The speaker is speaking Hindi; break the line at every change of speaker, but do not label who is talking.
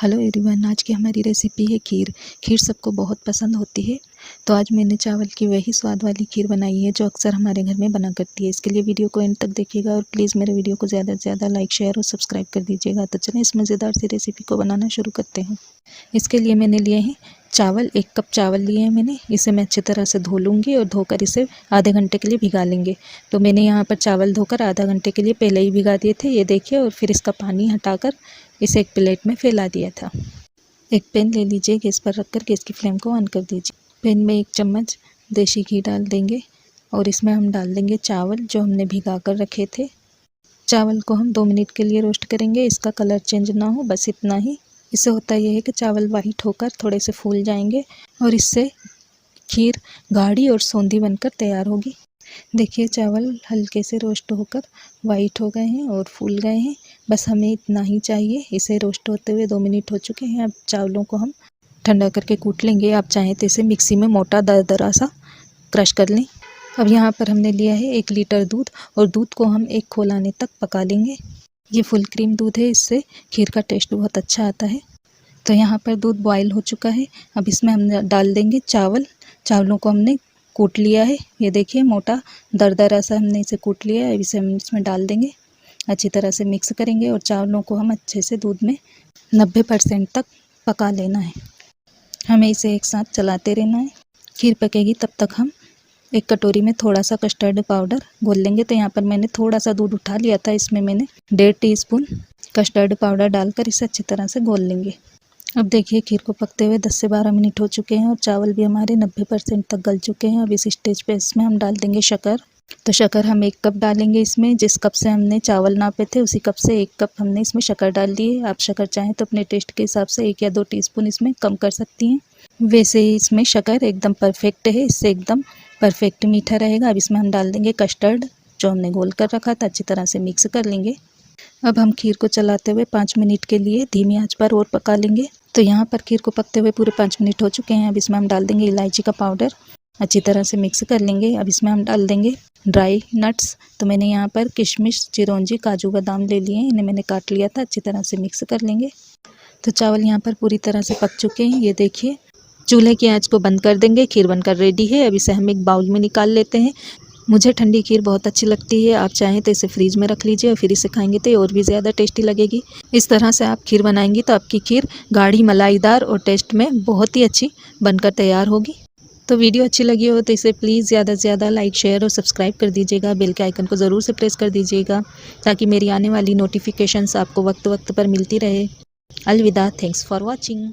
हेलो एवरीवन, आज की हमारी रेसिपी है खीर। खीर सबको बहुत पसंद होती है, तो आज मैंने चावल की वही स्वाद वाली खीर बनाई है जो अक्सर हमारे घर में बना करती है। इसके लिए वीडियो को एंड तक देखिएगा और प्लीज़ मेरे वीडियो को ज़्यादा से ज़्यादा लाइक, शेयर और सब्सक्राइब कर दीजिएगा। तो चलें इस मज़ेदार सी रेसिपी को बनाना शुरू करते हैं। इसके लिए मैंने लिए हैं चावल, 1 कप चावल लिए हैं मैंने। इसे मैं अच्छी तरह से धो लूँगी और धोकर इसे आधे घंटे के लिए भिगा लेंगे। तो मैंने यहाँ पर चावल धोकर आधा घंटे के लिए पहले ही भिगा दिए थे, ये देखिए। और फिर इसका पानी हटाकर इसे एक प्लेट में फैला दिया था। एक पैन ले लीजिए, गैस पर रखकर गैस की फ्लेम को ऑन कर दीजिए। पैन में 1 चम्मच देसी घी डाल देंगे और इसमें हम डाल देंगे चावल जो हमने भिगा कर रखे थे। चावल को हम 2 मिनट के लिए रोस्ट करेंगे, इसका कलर चेंज ना हो, बस इतना ही। इससे होता यह है कि चावल वाइट होकर थोड़े से फूल जाएंगे और इससे खीर गाढ़ी और सौंधी बनकर तैयार होगी। देखिए चावल हल्के से रोस्ट होकर वाइट हो गए हैं और फूल गए हैं, बस हमें इतना ही चाहिए। इसे रोस्ट होते हुए 2 मिनट हो चुके हैं। अब चावलों को हम ठंडा करके कूट लेंगे। आप चाहें तो इसे मिक्सी में मोटा दरदरा सा क्रश कर लें। अब यहाँ पर हमने लिया है 1 लीटर दूध और दूध को हम 1 खोल आने तक पका लेंगे। ये फुल क्रीम दूध है, इससे खीर का टेस्ट बहुत अच्छा आता है। तो यहाँ पर दूध बॉयल हो चुका है। अब इसमें हम डाल देंगे चावल। चावलों को हमने कूट लिया है, ये देखिए मोटा दरदरा सा हमने इसे कूट लिया है। इसे हम इसमें डाल देंगे, अच्छी तरह से मिक्स करेंगे और चावलों को हम अच्छे से दूध में 90% तक पका लेना है। हमें इसे एक साथ चलाते रहना है। खीर पकेगी तब तक हम एक कटोरी में थोड़ा सा कस्टर्ड पाउडर घोल लेंगे। तो यहाँ पर मैंने थोड़ा सा दूध उठा लिया था, इसमें मैंने 1.5 टीस्पून कस्टर्ड पाउडर डालकर इसे अच्छी तरह से घोल लेंगे। अब देखिए खीर को पकते हुए 10 से 12 मिनट हो चुके हैं और चावल भी हमारे 90% तक गल चुके हैं। अब इस स्टेज पे इसमें हम डाल देंगे शक्कर। तो शक्कर हम 1 कप डालेंगे इसमें। जिस कप से हमने चावल नापे थे उसी कप से 1 कप हमने इसमें शक्कर डाल दी है। आप शक्कर चाहें तो अपने टेस्ट के हिसाब से 1 या 2 टीस्पून इसमें कम कर सकती हैं। वैसे ही इसमें शक्कर एकदम परफेक्ट है, इससे एकदम परफेक्ट मीठा रहेगा। अब इसमें हम डाल देंगे कस्टर्ड जो हमने घोल कर रखा था, अच्छी तरह से मिक्स कर लेंगे। अब हम खीर को चलाते हुए 5 मिनट के लिए धीमी आंच पर और पका लेंगे। तो यहाँ पर खीर को पकते हुए पूरे 5 मिनट हो चुके हैं। अब इसमें हम डाल देंगे इलायची का पाउडर, अच्छी तरह से मिक्स कर लेंगे। अब इसमें हम डाल देंगे ड्राई नट्स। तो मैंने यहाँ पर किशमिश, चिरौंजी, काजू बादाम ले लिए हैं, इन्हें मैंने काट लिया था। अच्छी तरह से मिक्स कर लेंगे। तो चावल यहाँ पर पूरी तरह से पक चुके हैं, ये देखिए। चूल्हे की आँच को बंद कर देंगे, खीर बनकर रेडी है। अब इसे हम एक बाउल में निकाल लेते हैं। मुझे ठंडी खीर बहुत अच्छी लगती है, आप चाहें तो इसे फ्रीज में रख लीजिए और फिर इसे खाएंगे तो और भी ज़्यादा टेस्टी लगेगी। इस तरह से आप खीर बनाएंगी तो आपकी खीर गाढ़ी, मलाईदार और टेस्ट में बहुत ही अच्छी बनकर तैयार होगी। तो वीडियो अच्छी लगी हो तो इसे प्लीज़ ज़्यादा से ज़्यादा लाइक, शेयर और सब्सक्राइब कर दीजिएगा। बेल के आइकन को ज़रूर से प्रेस कर दीजिएगा ताकि मेरी आने वाली नोटिफिकेशंस आपको वक्त वक्त पर मिलती रहे। अलविदा, थैंक्स फॉर वॉचिंग।